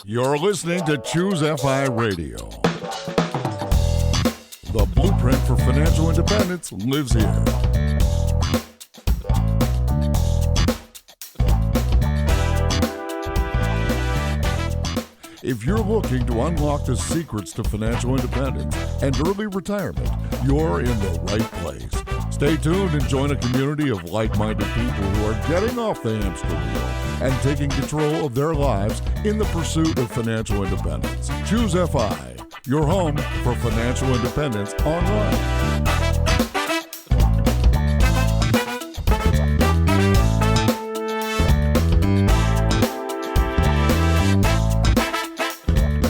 You're listening to Choose FI Radio. The blueprint for financial independence lives here. If you're looking to unlock the secrets to financial independence and early retirement, you're in the right place. Stay tuned and join a community of like-minded people who are getting off the hamster wheel and taking control of their lives in the pursuit of financial independence. Choose FI, your home for financial independence online.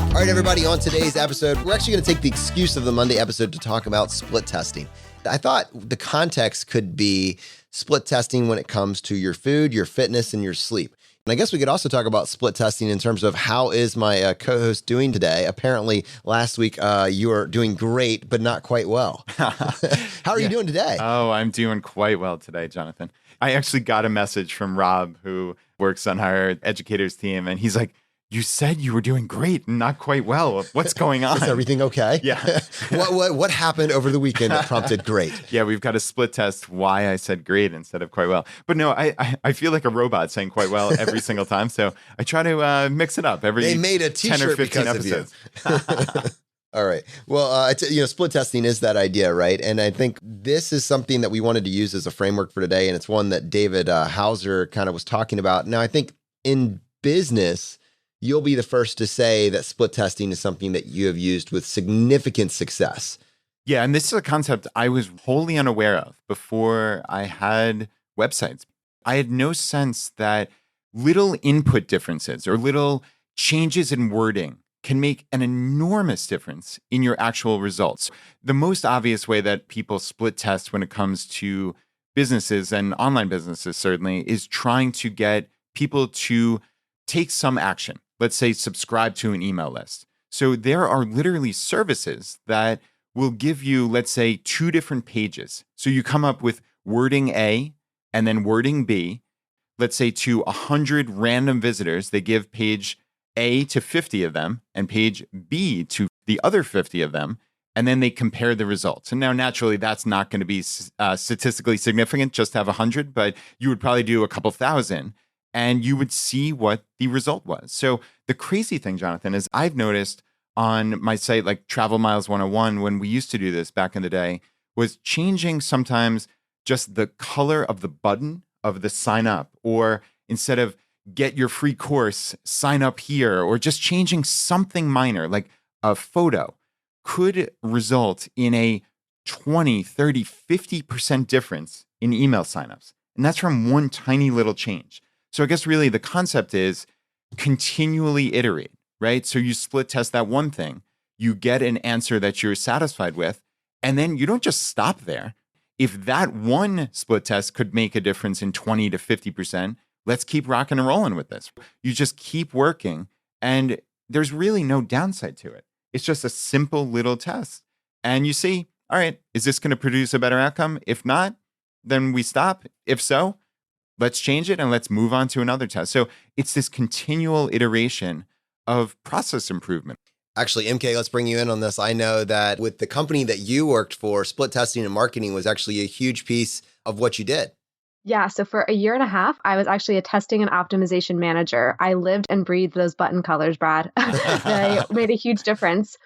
All right, everybody, on today's episode, we're actually going to take the excuse of the Monday episode to talk about split testing. I thought the context could be split testing when it comes to your food, your fitness, and your sleep. And I guess we could also talk about split testing in terms of how is my co-host doing today. Apparently, last week, you were doing great, but not quite well. How are you doing today? Oh, I'm doing quite well today, Jonathan. I actually got a message from Rob, who works on our educators team, and he's like, "You said you were doing great and not quite well. What's going on?" Is everything okay? Yeah. What happened over the weekend that prompted great? Yeah, we've got to split test why I said great instead of quite well. But no, I feel like a robot saying quite well every single time. So I try to mix it up every They made a 10 t-shirt or 15 because episodes. of you. All right. Well, split testing is that idea, right? And I think this is something that we wanted to use as a framework for today. And it's one that David Hauser kind of was talking about. Now, I think in business, you'll be the first to say that split testing is something that you have used with significant success. Yeah, and this is a concept I was wholly unaware of before I had websites. I had no sense that little input differences or little changes in wording can make an enormous difference in your actual results. The most obvious way that people split test when it comes to businesses and online businesses certainly is trying to get people to take some action. Let's say subscribe to an email list. So there are literally services that will give you, let's say, 2 different pages. So you come up with wording A and then wording B. Let's say to 100 random visitors, they give page A to 50 of them and page B to the other 50 of them, and then they compare the results. And now, naturally, that's not going to be statistically significant just to have 100, but you would probably do a couple thousand, and you would see what the result was. So the crazy thing, Jonathan, is I've noticed on my site, like Travel Miles 101, when we used to do this back in the day, was changing sometimes just the color of the button of the sign up, or instead of get your free course, sign up here, or just changing something minor, like a photo, could result in a 20, 30, 50% difference in email signups. And that's from one tiny little change. So I guess really the concept is continually iterate, right? So you split test that one thing, you get an answer that you're satisfied with, and then you don't just stop there. If that one split test could make a difference in 20 to 50%, let's keep rocking and rolling with this. You just keep working, and there's really no downside to it. It's just a simple little test. And you see, all right, is this going to produce a better outcome? If not, then we stop. If so, let's change it and let's move on to another test. So it's this continual iteration of process improvement. Actually, MK, let's bring you in on this. I know that with the company that you worked for, split testing and marketing was actually a huge piece of what you did. Yeah, so for a year and a half, I was actually a testing and optimization manager. I lived and breathed those button colors, Brad. They made a huge difference.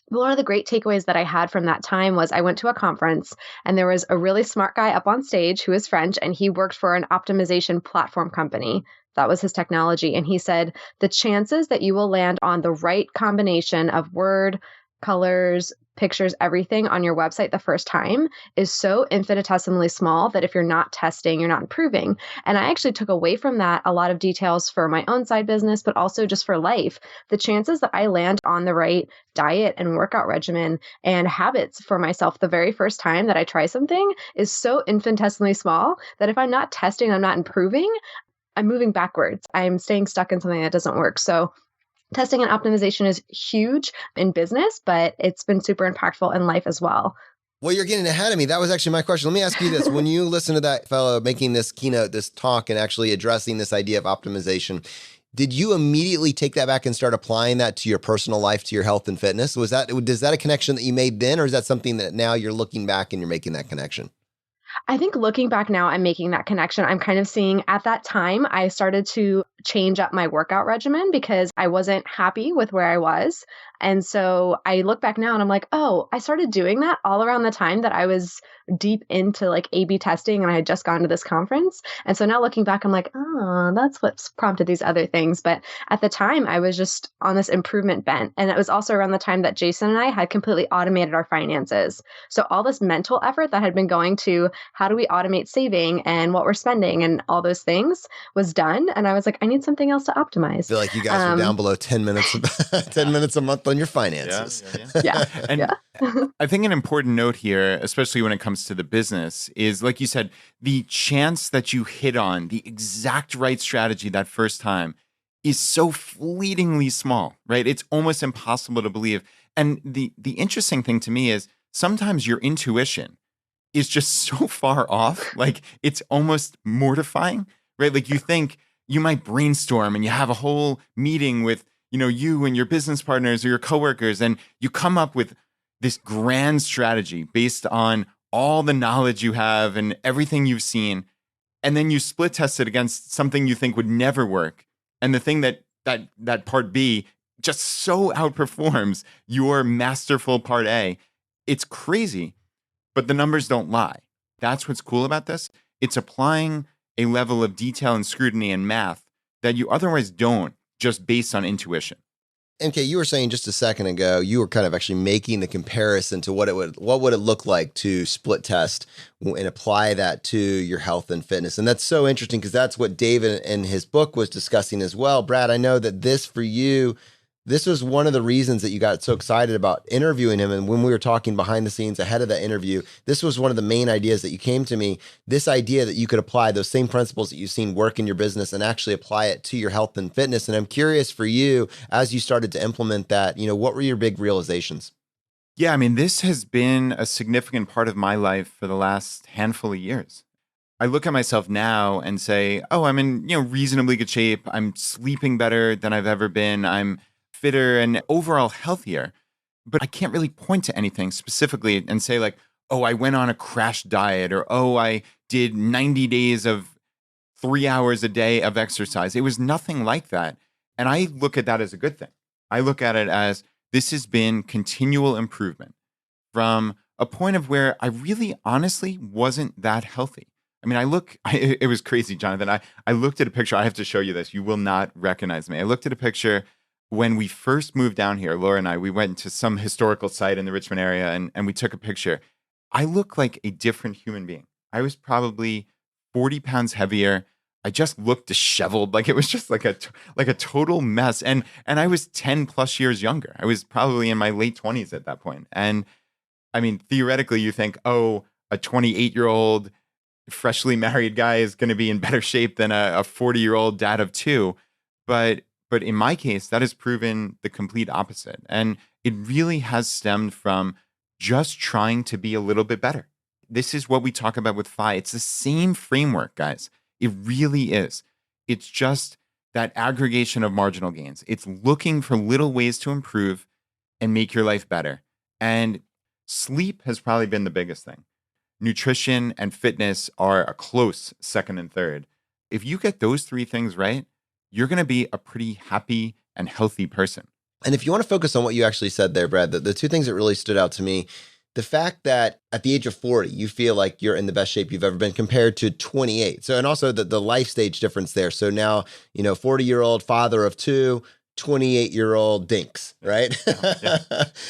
One of the great takeaways that I had from that time was I went to a conference and there was a really smart guy up on stage who is French, and he worked for an optimization platform company. That was his technology. And he said, the chances that you will land on the right combination of word, colors, pictures, everything on your website the first time is so infinitesimally small that if you're not testing, you're not improving. And I actually took away from that a lot of details for my own side business, but also just for life. The chances that I land on the right diet and workout regimen and habits for myself the very first time that I try something is so infinitesimally small that if I'm not testing, I'm not improving, I'm moving backwards. I'm staying stuck in something that doesn't work. So testing and optimization is huge in business, but it's been super impactful in life as well. Well, you're getting ahead of me. That was actually my question. Let me ask you this. When you listen to that fellow making this keynote, this talk, and actually addressing this idea of optimization, Did you immediately take that back and start applying that to your personal life, to your health and fitness? Is that a connection that you made then, or is that something that now you're looking back and you're making that connection? I think looking back now, I'm making that connection. I'm kind of seeing at that time, I started to change up my workout regimen because I wasn't happy with where I was. And so I look back now and I'm like, oh, I started doing that all around the time that I was deep into like A/B testing and I had just gone to this conference. And so now looking back, I'm like, oh, that's what's prompted these other things. But at the time, I was just on this improvement bent. And it was also around the time that Jason and I had completely automated our finances. So all this mental effort that had been going to how do we automate saving and what we're spending and all those things was done. And I was like, I need something else to optimize. I feel like you guys were down below 10 minutes, 10 minutes a month on your finances. Yeah. And I think an important note here, especially when it comes to the business, is like you said, the chance that you hit on the exact right strategy that first time is so fleetingly small, right? It's almost impossible to believe. And the interesting thing to me is sometimes your intuition is just so far off, like it's almost mortifying, right? Like you think you might brainstorm and you have a whole meeting with, you and your business partners or your coworkers, and you come up with this grand strategy based on all the knowledge you have and everything you've seen. And then you split test it against something you think would never work. And the thing that part B just so outperforms your masterful part A. It's crazy, but the numbers don't lie. That's what's cool about this. It's applying a level of detail and scrutiny and math that you otherwise don't, just based on intuition. MK, you were saying just a second ago, you were kind of actually making the comparison to what would it look like to split test and apply that to your health and fitness. And that's so interesting because that's what David in his book was discussing as well. Brad, I know that this for you, this was one of the reasons that you got so excited about interviewing him. And when we were talking behind the scenes ahead of that interview, this was one of the main ideas that you came to me, this idea that you could apply those same principles that you've seen work in your business and actually apply it to your health and fitness. And I'm curious for you, as you started to implement that, what were your big realizations? Yeah, I mean, this has been a significant part of my life for the last handful of years. I look at myself now and say, oh, I'm in, reasonably good shape. I'm sleeping better than I've ever been. I'm fitter and overall healthier, but I can't really point to anything specifically and say like, oh, I went on a crash diet or, oh, I did 90 days of 3 hours a day of exercise. It was nothing like that. And I look at that as a good thing. I look at it as this has been continual improvement from a point of where I really honestly wasn't that healthy. I mean, it was crazy, Jonathan. I looked at a picture. I have to show you this. You will not recognize me. I looked at a picture when we first moved down here, Laura and I, we went to some historical site in the Richmond area and we took a picture. I look like a different human being. I was probably 40 pounds heavier. I just looked disheveled. Like it was just like a total mess. And I was 10 plus years younger. I was probably in my late 20s at that point. And I mean, theoretically, you think, oh, a 28-year-old freshly married guy is going to be in better shape than a 40-year-old dad of two. But in my case, that has proven the complete opposite. And it really has stemmed from just trying to be a little bit better. This is what we talk about with FI. It's the same framework, guys. It really is. It's just that aggregation of marginal gains. It's looking for little ways to improve and make your life better. And sleep has probably been the biggest thing. Nutrition and fitness are a close second and third. If you get those three things right, you're going to be a pretty happy and healthy person. And if you want to focus on what you actually said there, Brad, the two things that really stood out to me, the fact that at the age of 40, you feel like you're in the best shape you've ever been compared to 28. So, and also the life stage difference there. So now, 40-year-old father of two, 28-year-old dinks, right? Yeah.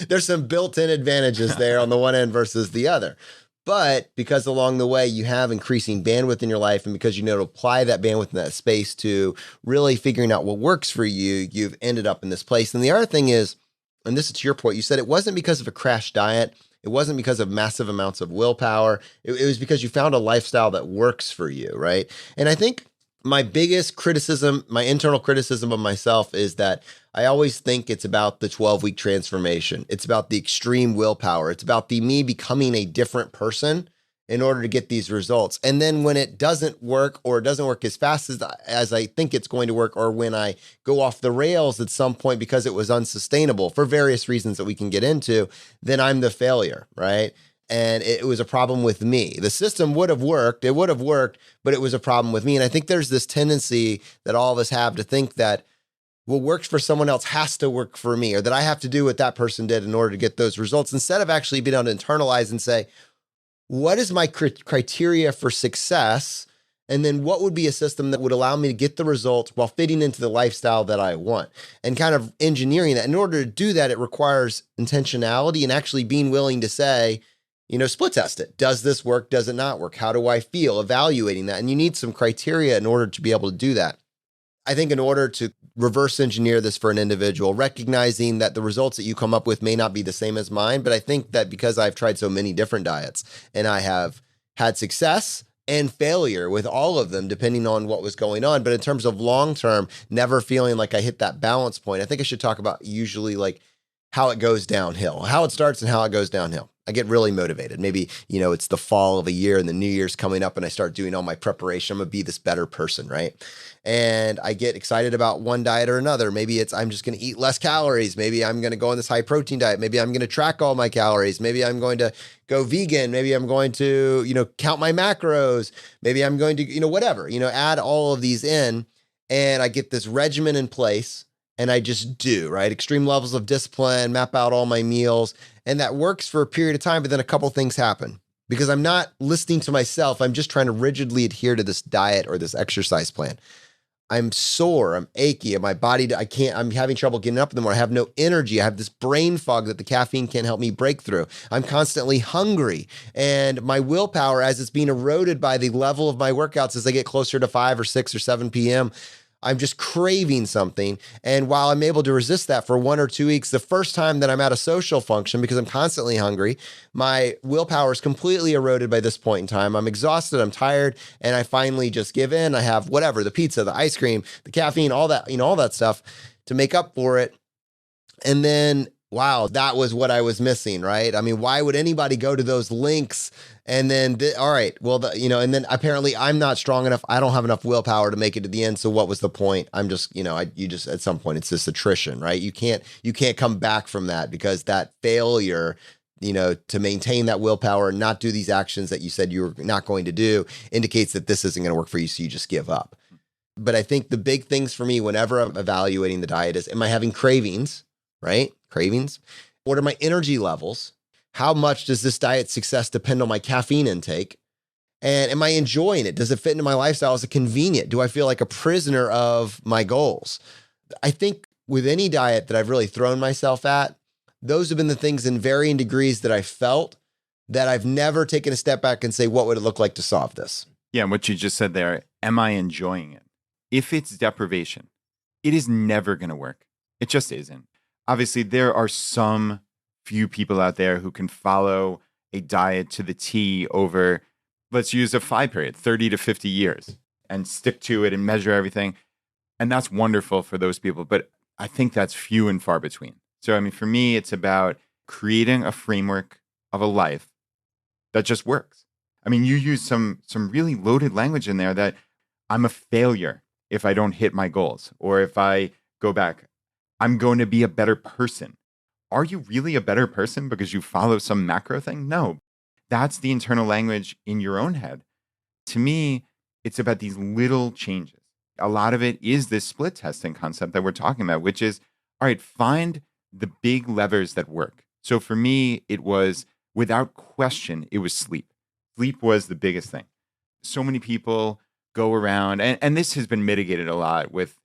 There's some built-in advantages there on the one end versus the other. But because along the way you have increasing bandwidth in your life, and because you know to apply that bandwidth in that space to really figuring out what works for you, you've ended up in this place. And the other thing is, and this is to your point, you said it wasn't because of a crash diet. It wasn't because of massive amounts of willpower. It was because you found a lifestyle that works for you, right? And I think my biggest criticism, my internal criticism of myself is that I always think it's about the 12-week transformation. It's about the extreme willpower. It's about me becoming a different person in order to get these results. And then when it doesn't work, or it doesn't work as fast as I think it's going to work, or when I go off the rails at some point because it was unsustainable for various reasons that we can get into, then I'm the failure, right? And it was a problem with me. The system would have worked. It would have worked, but it was a problem with me. And I think there's this tendency that all of us have to think that what works for someone else has to work for me, or that I have to do what that person did in order to get those results, instead of actually being able to internalize and say, what is my criteria for success? And then what would be a system that would allow me to get the results while fitting into the lifestyle that I want, and kind of engineering that. In order to do that, it requires intentionality and actually being willing to say, split test it. Does this work? Does it not work? How do I feel? Evaluating that. And you need some criteria in order to be able to do that. I think in order to reverse engineer this for an individual, recognizing that the results that you come up with may not be the same as mine, but I think that because I've tried so many different diets and I have had success and failure with all of them, depending on what was going on, but in terms of long-term, never feeling like I hit that balance point, I think I should talk about usually like how it goes downhill, how it starts and how it goes downhill. I get really motivated. Maybe, it's the fall of a year and the New Year's coming up and I start doing all my preparation. I'm going to be this better person, right? And I get excited about one diet or another. Maybe it's I'm just going to eat less calories. Maybe I'm going to go on this high protein diet. Maybe I'm going to track all my calories. Maybe I'm going to go vegan. Maybe I'm going to, count my macros. Maybe I'm going to, whatever, add all of these in, and I get this regimen in place. And I just do, right? Extreme levels of discipline, map out all my meals. And that works for a period of time, but then a couple things happen because I'm not listening to myself. I'm just trying to rigidly adhere to this diet or this exercise plan. I'm sore, I'm achy, my body, I'm having trouble getting up in the morning. I have no energy. I have this brain fog that the caffeine can't help me break through. I'm constantly hungry, and my willpower, as it's being eroded by the level of my workouts as I get closer to 5 or 6 or 7 p.m., I'm just craving something. And while I'm able to resist that for 1 or 2 weeks, the first time that I'm at a social function, because I'm constantly hungry, my willpower is completely eroded by this point in time. I'm exhausted, I'm tired, and I finally just give in. I have whatever, the pizza, the ice cream, the caffeine, all that, all that stuff to make up for it. And then, wow, that was what I was missing, right? I mean, why would anybody go to those links? And then, all right, well, and then apparently I'm not strong enough. I don't have enough willpower to make it to the end. So what was the point? I'm just, you just, at some point, it's just attrition, right? You can't come back from that, because that failure, to maintain that willpower and not do these actions that you said you were not going to do indicates that this isn't going to work for you. So you just give up. But I think the big things for me whenever I'm evaluating the diet is, am I having cravings, right? Cravings. What are my energy levels? How much does this diet success depend on my caffeine intake? And am I enjoying it? Does it fit into my lifestyle? Is it convenient? Do I feel like a prisoner of my goals? I think with any diet that I've really thrown myself at, those have been the things in varying degrees that I felt that I've never taken a step back and say, what would it look like to solve this? Yeah, what you just said there, am I enjoying it? If it's deprivation, it is never going to work. It just isn't. Obviously, there are some few people out there who can follow a diet to the T over, let's use a 5 period, 30 to 50 years, and stick to it and measure everything. And that's wonderful for those people. But I think that's few and far between. So, I mean, for me, it's about creating a framework of a life that just works. I mean, you use some really loaded language in there that I'm a failure if I don't hit my goals, or if I go back, I'm going to be a better person. Are you really a better person because you follow some macro thing? No, that's the internal language in your own head. To me, it's about these little changes. A lot of it is this split testing concept that we're talking about, which is, all right, find the big levers that work. So for me, it was, without question, it was sleep. Sleep was the biggest thing. So many people go around, and this has been mitigated a lot with,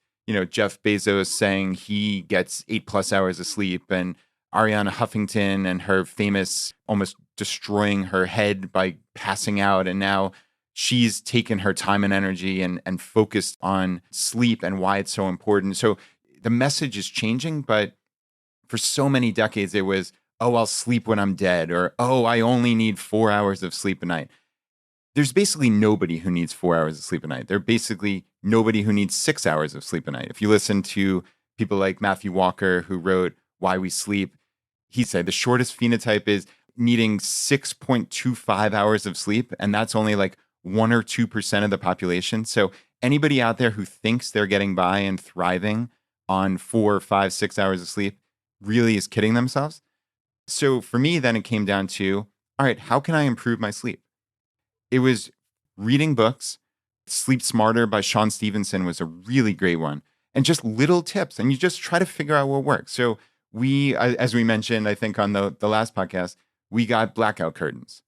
Jeff Bezos saying he gets 8+ hours of sleep, and Ariana Huffington and her famous almost destroying her head by passing out. And now she's taken her time and energy and focused on sleep and why it's so important. So the message is changing, but for so many decades, it was, oh, I'll sleep when I'm dead, or, oh, I only need 4 hours of sleep a night. There's basically nobody who needs 4 hours of sleep a night. There's basically nobody who needs 6 hours of sleep a night. If you listen to people like Matthew Walker, who wrote Why We Sleep, he said the shortest phenotype is needing 6.25 hours of sleep, and that's only like 1 or 2% of the population. So anybody out there who thinks they're getting by and thriving on 4, 5, 6 hours of sleep really is kidding themselves. So for me, then it came down to, all right, how can I improve my sleep? It was reading books. Sleep Smarter by Sean Stevenson was a really great one. And just little tips. And you just try to figure out what works. So we, as we mentioned, I think on the last podcast, we got blackout curtains.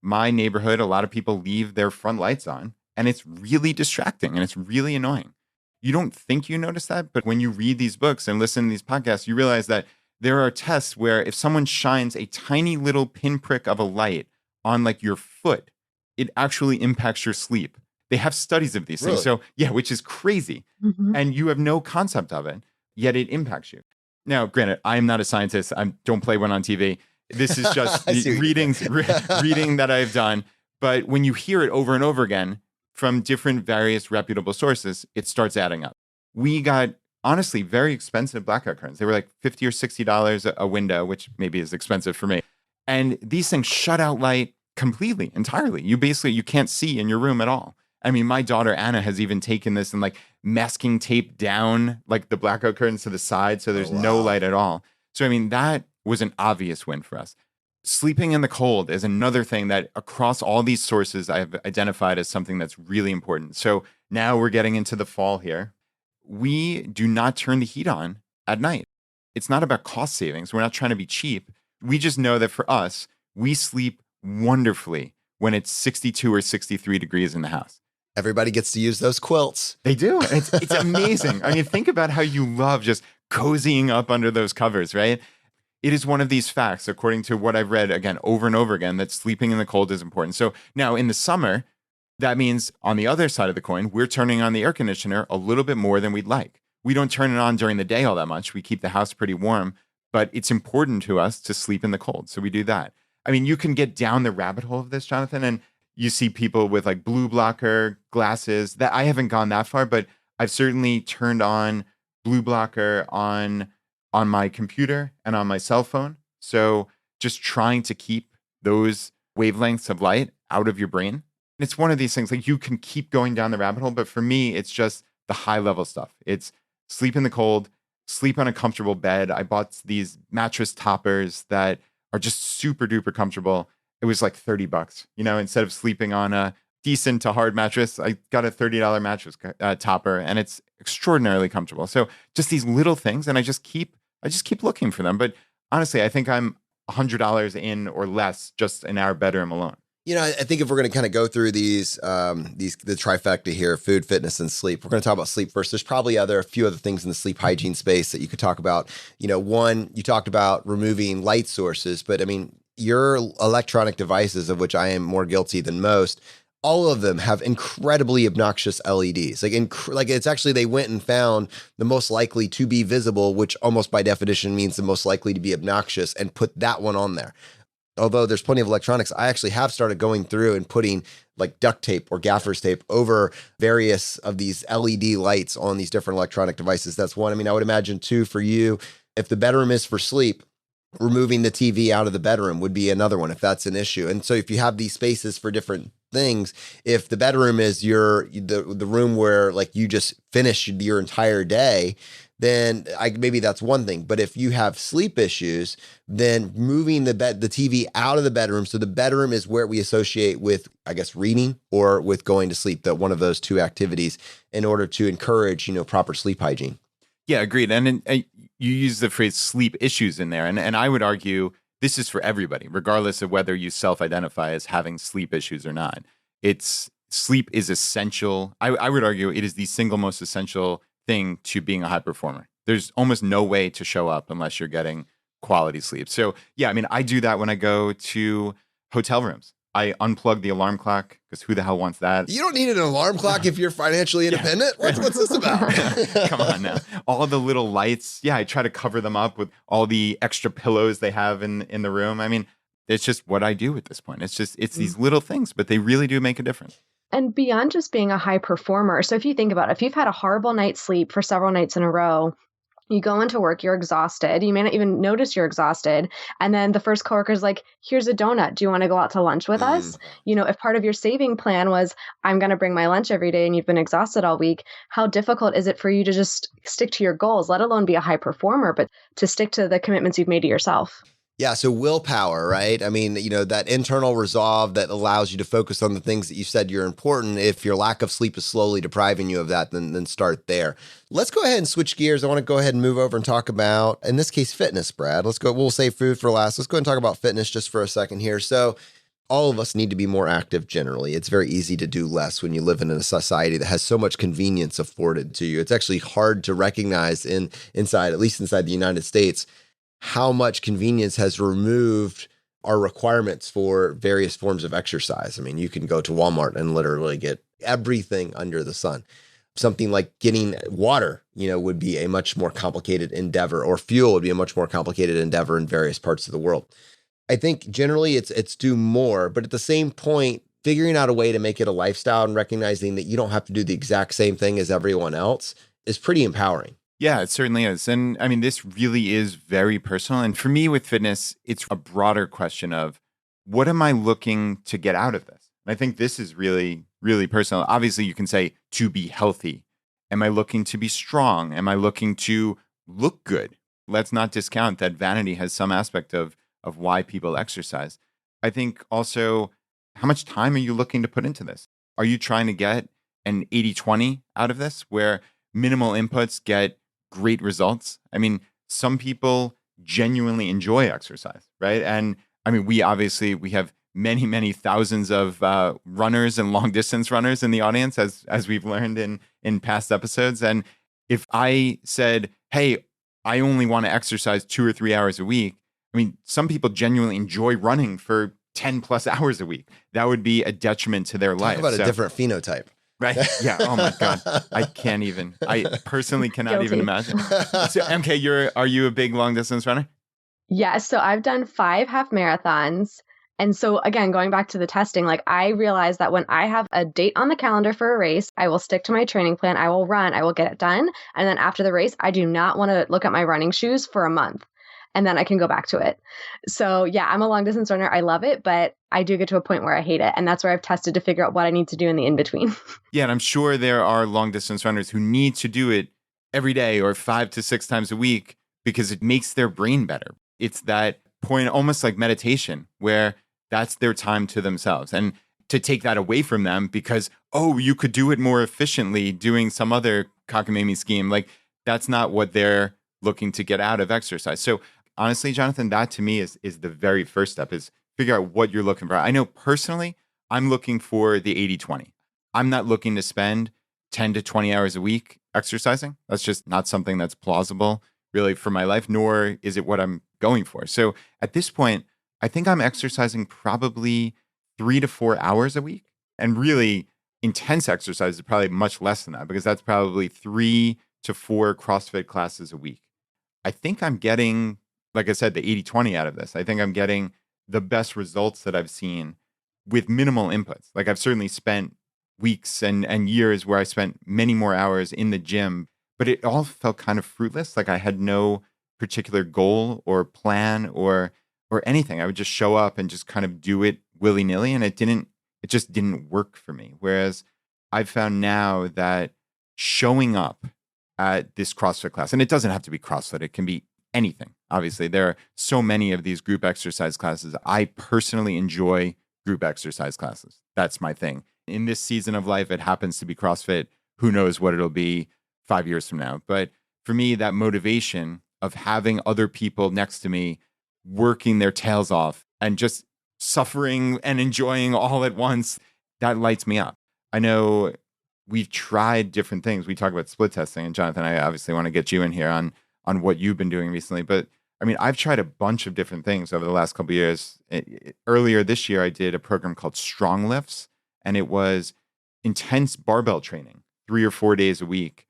My neighborhood, a lot of people leave their front lights on, and it's really distracting and it's really annoying. You don't think you notice that, but when you read these books and listen to these podcasts, you realize that there are tests where if someone shines a tiny little pinprick of a light on like your foot, it actually impacts your sleep. They have studies of these Really? things. So yeah, which is crazy. Mhm. And you have no concept of it, yet it impacts you. Now, granted, I'm not a scientist. I don't play one on TV. This is just I see what you're reading that I've done. But when you hear it over and over again from different various reputable sources, it starts adding up. We got, honestly, very expensive blackout curtains. They were like $50 or $60 a window, which maybe is expensive for me. And these things shut out light completely, entirely. You can't see in your room at all. I mean, my daughter, Anna, has even taken this and like masking tape down like the blackout curtains to the side so there's no light at all. So, I mean, that was an obvious win for us. Sleeping in the cold is another thing that across all these sources I've identified as something that's really important. So now we're getting into the fall here. We do not turn the heat on at night. It's not about cost savings. We're not trying to be cheap. We just know that for us, we sleep wonderfully when it's 62 or 63 degrees in the house. Everybody gets to use those quilts. They do. It's amazing. I mean, think about how you love just cozying up under those covers, right? It is one of these facts, according to what I've read, again, over and over again, that sleeping in the cold is important. So now in the summer, that means on the other side of the coin, we're turning on the air conditioner a little bit more than we'd like. We don't turn it on during the day all that much. We keep the house pretty warm, but it's important to us to sleep in the cold. So we do that. I mean, you can get down the rabbit hole of this, Jonathan, and you see people with like blue blocker glasses. That I haven't gone that far, but I've certainly turned on blue blocker on my computer and on my cell phone. So just trying to keep those wavelengths of light out of your brain. It's one of these things like you can keep going down the rabbit hole, but for me, it's just the high level stuff. It's sleep in the cold, sleep on a comfortable bed. I bought these mattress toppers that are just super duper comfortable. It was like $30, instead of sleeping on a decent to hard mattress, I got a $30 mattress topper, and it's extraordinarily comfortable. So just these little things, and I just keep looking for them. But honestly, I think I'm $100 in or less just in our bedroom alone. I think if we're going to kind of go through the trifecta here, food, fitness, and sleep, we're going to talk about sleep first. There's probably a few other things in the sleep hygiene space that you could talk about. One, you talked about removing light sources, but I mean, your electronic devices, of which I am more guilty than most, all of them have incredibly obnoxious LEDs. Like it's actually, they went and found the most likely to be visible, which almost by definition means the most likely to be obnoxious, and put that one on there. Although there's plenty of electronics, I actually have started going through and putting like duct tape or gaffer's tape over various of these LED lights on these different electronic devices. That's one. I mean, I would imagine too, for you, if the bedroom is for sleep, removing the TV out of the bedroom would be another one if that's an issue. And so if you have these spaces for different things, if the bedroom is the room where like you just finished your entire day, then maybe that's one thing. But if you have sleep issues, then moving the TV out of the bedroom, so the bedroom is where we associate with, I guess, reading or with going to sleep, that one of those two activities, in order to encourage, proper sleep hygiene. Yeah, agreed. And you use the phrase sleep issues in there. And I would argue this is for everybody, regardless of whether you self-identify as having sleep issues or not. Sleep is essential. I would argue it is the single most essential thing to being a high performer. There's almost no way to show up unless you're getting quality sleep. So yeah, I mean, I do that when I go to hotel rooms. I unplug the alarm clock because who the hell wants that? You don't need an alarm clock if you're financially independent. Yeah. What's this about? Come on now. All the little lights. Yeah, I try to cover them up with all the extra pillows they have in the room. I mean, it's just what I do at this point. It's these little things, but they really do make a difference. And beyond just being a high performer. So if you think about it, if you've had a horrible night's sleep for several nights in a row, You go into work, you're exhausted. You may not even notice you're exhausted. And then the first coworker's like, here's a donut. Do you want to go out to lunch with us? If part of your saving plan was, I'm going to bring my lunch every day and you've been exhausted all week, how difficult is it for you to just stick to your goals, let alone be a high performer, but to stick to the commitments you've made to yourself? Yeah. So willpower, right? I mean, that internal resolve that allows you to focus on the things that you said you're important. If your lack of sleep is slowly depriving you of that, then start there. Let's go ahead and switch gears. I want to go ahead and move over and talk about, in this case, fitness, Brad. We'll save food for last. Let's go ahead and talk about fitness just for a second here. So all of us need to be more active generally. It's very easy to do less when you live in a society that has so much convenience afforded to you. It's actually hard to recognize at least inside the United States, how much convenience has removed our requirements for various forms of exercise. I mean, you can go to Walmart and literally get everything under the sun. Something like getting water, would be a much more complicated endeavor, or fuel would be a much more complicated endeavor in various parts of the world. I think generally it's do more, but at the same point, figuring out a way to make it a lifestyle and recognizing that you don't have to do the exact same thing as everyone else is pretty empowering. Yeah, it certainly is. And I mean, this really is very personal. And for me with fitness, it's a broader question of what am I looking to get out of this? And I think this is really, really personal. Obviously, you can say to be healthy. Am I looking to be strong? Am I looking to look good? Let's not discount that vanity has some aspect of why people exercise. I think also, how much time are you looking to put into this? Are you trying to get an 80-20 out of this where minimal inputs get great results? I mean, some people genuinely enjoy exercise, right? And I mean, we have many, many thousands of runners and long distance runners in the audience, as we've learned in past episodes. And if I said, hey, I only want to exercise 2 or 3 hours a week, I mean, some people genuinely enjoy running for 10 plus hours a week. That would be a detriment to their life. Talk about a different phenotype. Right. Yeah. Oh my God. I personally cannot even imagine. So MK, are you a big long distance runner? Yeah. So I've done 5 half marathons. And so again, going back to the testing, like I realized that when I have a date on the calendar for a race, I will stick to my training plan. I will run, I will get it done. And then after the race, I do not want to look at my running shoes for a month. And then I can go back to it. So yeah, I'm a long distance runner. I love it, but I do get to a point where I hate it. And that's where I've tested to figure out what I need to do in the in-between. Yeah, and I'm sure there are long distance runners who need to do it every day or 5 to 6 times a week because it makes their brain better. It's that point, almost like meditation, where that's their time to themselves. And to take that away from them because, you could do it more efficiently doing some other cockamamie scheme, like that's not what they're looking to get out of exercise. So honestly, Jonathan, that to me is the very first step, is figure out what you're looking for. I know personally, I'm looking for the 80-20. I'm not looking to spend 10 to 20 hours a week exercising. That's just not something that's plausible really for my life, nor is it what I'm going for. So at this point, I think I'm exercising probably 3 to 4 hours a week. And really intense exercise is probably much less than that, because that's probably 3 to 4 CrossFit classes a week. I think I'm getting, like I said, the 80-20 out of this. I think I'm getting the best results that I've seen with minimal inputs. Like I've certainly spent weeks and years where I spent many more hours in the gym, but it all felt kind of fruitless. Like I had no particular goal or plan or anything. I would just show up and just kind of do it willy-nilly, and it just didn't work for me. Whereas I've found now that showing up at this CrossFit class, and it doesn't have to be CrossFit, it can be anything. Obviously, there are so many of these group exercise classes. I personally enjoy group exercise classes. That's my thing. In this season of life, it happens to be CrossFit. Who knows what it'll be 5 years from now. But for me, that motivation of having other people next to me working their tails off and just suffering and enjoying all at once, that lights me up. I know we've tried different things. We talk about split testing, and Jonathan, I obviously want to get you in here on what you've been doing recently. But I mean, I've tried a bunch of different things over the last couple of years. Earlier this year, I did a program called Strong Lifts, and it was intense barbell training, 3 or 4 days a week.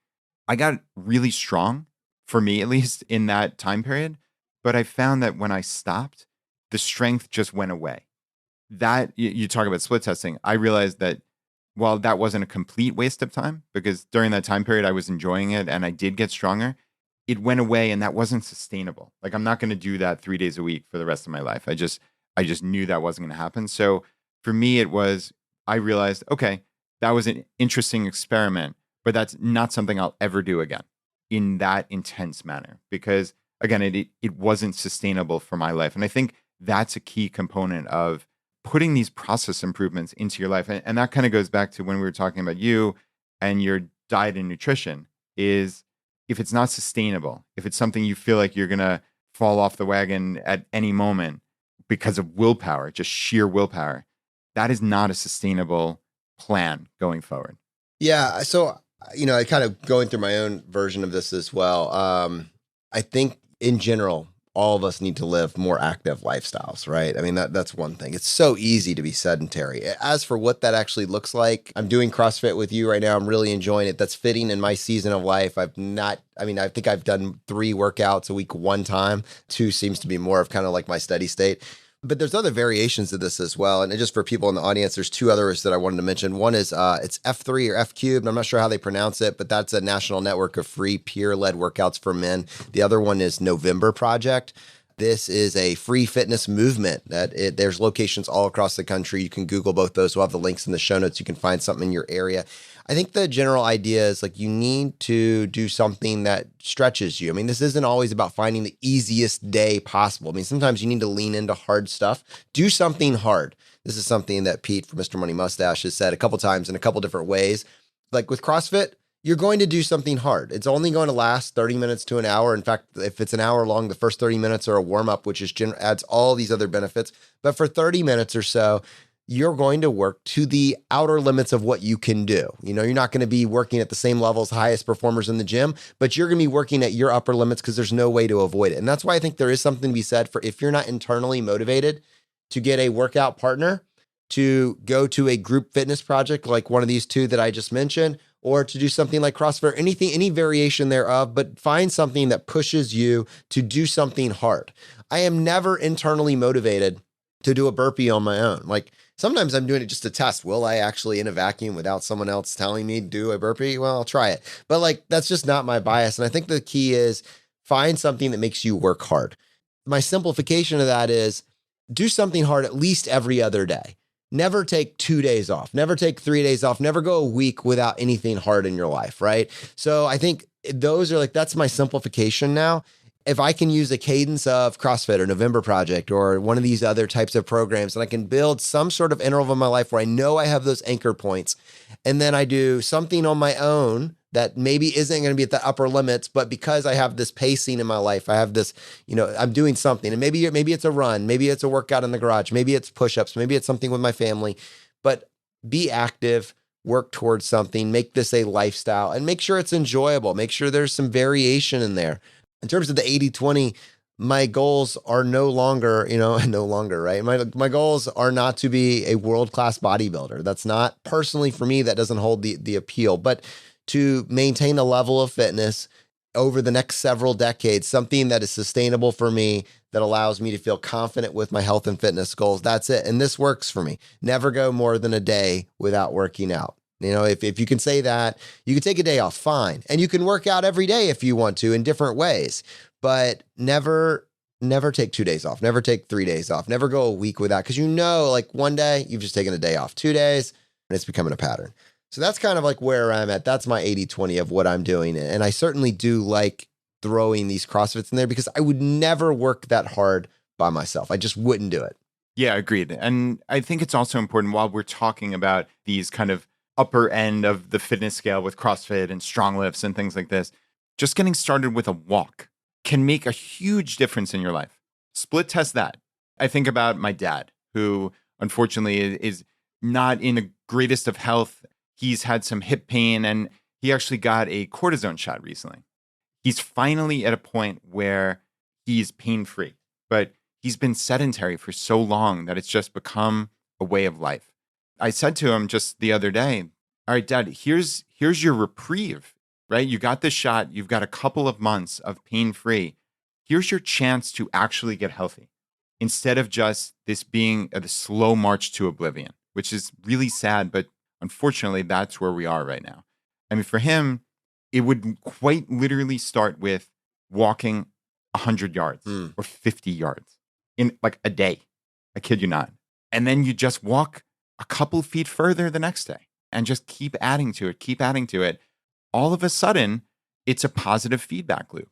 I got really strong, for me at least, in that time period. But I found that when I stopped, the strength just went away. That, you talk about split testing, I realized that while that wasn't a complete waste of time, because during that time period I was enjoying it and I did get stronger, it went away and that wasn't sustainable. Like I'm not going to do that 3 days a week for the rest of my life. I just knew that wasn't going to happen. So for me, I realized, okay, that was an interesting experiment, but that's not something I'll ever do again in that intense manner because again, it wasn't sustainable for my life. And I think that's a key component of putting these process improvements into your life. And that kind of goes back to when we were talking about you and your diet and nutrition is if it's not sustainable, if it's something you feel like you're going to fall off the wagon at any moment because of willpower, just sheer willpower, that is not a sustainable plan going forward. Yeah. So, I kind of going through my own version of this as well. I think in general, all of us need to live more active lifestyles, right? I mean, that's one thing. It's so easy to be sedentary. As for what that actually looks like, I'm doing CrossFit with you right now. I'm really enjoying it. That's fitting in my season of life. I think I've done 3 workouts a week one time. 2 seems to be more of kind of like my steady state. But there's other variations of this as well. And just for people in the audience, there's 2 others that I wanted to mention. One is it's F3 or F cubed. I'm not sure how they pronounce it, but that's a national network of free peer-led workouts for men. The other one is November Project. This is a free fitness movement there's locations all across the country. You can Google both those. We'll have the links in the show notes. You can find something in your area. I think the general idea is like you need to do something that stretches you. I mean, this isn't always about finding the easiest day possible. I mean, sometimes you need to lean into hard stuff. Do something hard. This is something that Pete from Mr. Money Mustache has said a couple times in a couple different ways. Like with CrossFit, you're going to do something hard. It's only going to last 30 minutes to an hour. In fact, if it's an hour long, the first 30 minutes are a warm-up, which adds all these other benefits. But for 30 minutes or so, you're going to work to the outer limits of what you can do. You're not going to be working at the same level as highest performers in the gym, but you're going to be working at your upper limits because there's no way to avoid it. And that's why I think there is something to be said for if you're not internally motivated to get a workout partner, to go to a group fitness project like one of these 2 that I just mentioned, or to do something like CrossFit, any variation thereof, but find something that pushes you to do something hard. I am never internally motivated to do a burpee on my own. Like sometimes I'm doing it just to test. Will I actually in a vacuum without someone else telling me do a burpee? Well, I'll try it. But like, that's just not my bias. And I think the key is find something that makes you work hard. My simplification of that is do something hard at least every other day. Never take 2 days off, never take 3 days off, never go a week without anything hard in your life, right? So I think those are that's my simplification now. If I can use a cadence of CrossFit or November Project or one of these other types of programs, and I can build some sort of interval in my life where I know I have those anchor points, and then I do something on my own that maybe isn't going to be at the upper limits, but because I have this pacing in my life, I have this, I'm doing something, and maybe it's a run, maybe it's a workout in the garage, maybe it's push-ups, maybe it's something with my family, but be active, work towards something, make this a lifestyle, and make sure it's enjoyable. Make sure there's some variation in there. In terms of the 80-20, my goals are no longer, right? My goals are not to be a world-class bodybuilder. That's not personally for me, that doesn't hold the appeal, but to maintain a level of fitness over the next several decades, something that is sustainable for me, that allows me to feel confident with my health and fitness goals. That's it. And this works for me. Never go more than a day without working out. If you can say that, you can take a day off, fine. And you can work out every day if you want to in different ways, but never take 2 days off, never take 3 days off, never go a week without, because like one day you've just taken a day off, 2 days, and it's becoming a pattern. So that's kind of like where I'm at. That's my 80-20 of what I'm doing. And I certainly do like throwing these CrossFits in there because I would never work that hard by myself. I just wouldn't do it. Yeah, agreed. And I think it's also important while we're talking about these kind of upper end of the fitness scale with CrossFit and strong lifts and things like this, just getting started with a walk can make a huge difference in your life. Split test that. I think about my dad, who unfortunately is not in the greatest of health. He's had some hip pain and he actually got a cortisone shot recently. He's finally at a point where he's pain-free, but he's been sedentary for so long that it's just become a way of life. I said to him just the other day, all right, Dad, here's your reprieve, right? You got this shot. You've got a couple of months of pain-free. Here's your chance to actually get healthy instead of just this being a slow march to oblivion, which is really sad, but unfortunately, that's where we are right now. I mean, for him, it would quite literally start with walking 100 yards or 50 yards in like a day. I kid you not. And then you just walk a couple feet further the next day and just keep adding to it. All of a sudden, it's a positive feedback loop.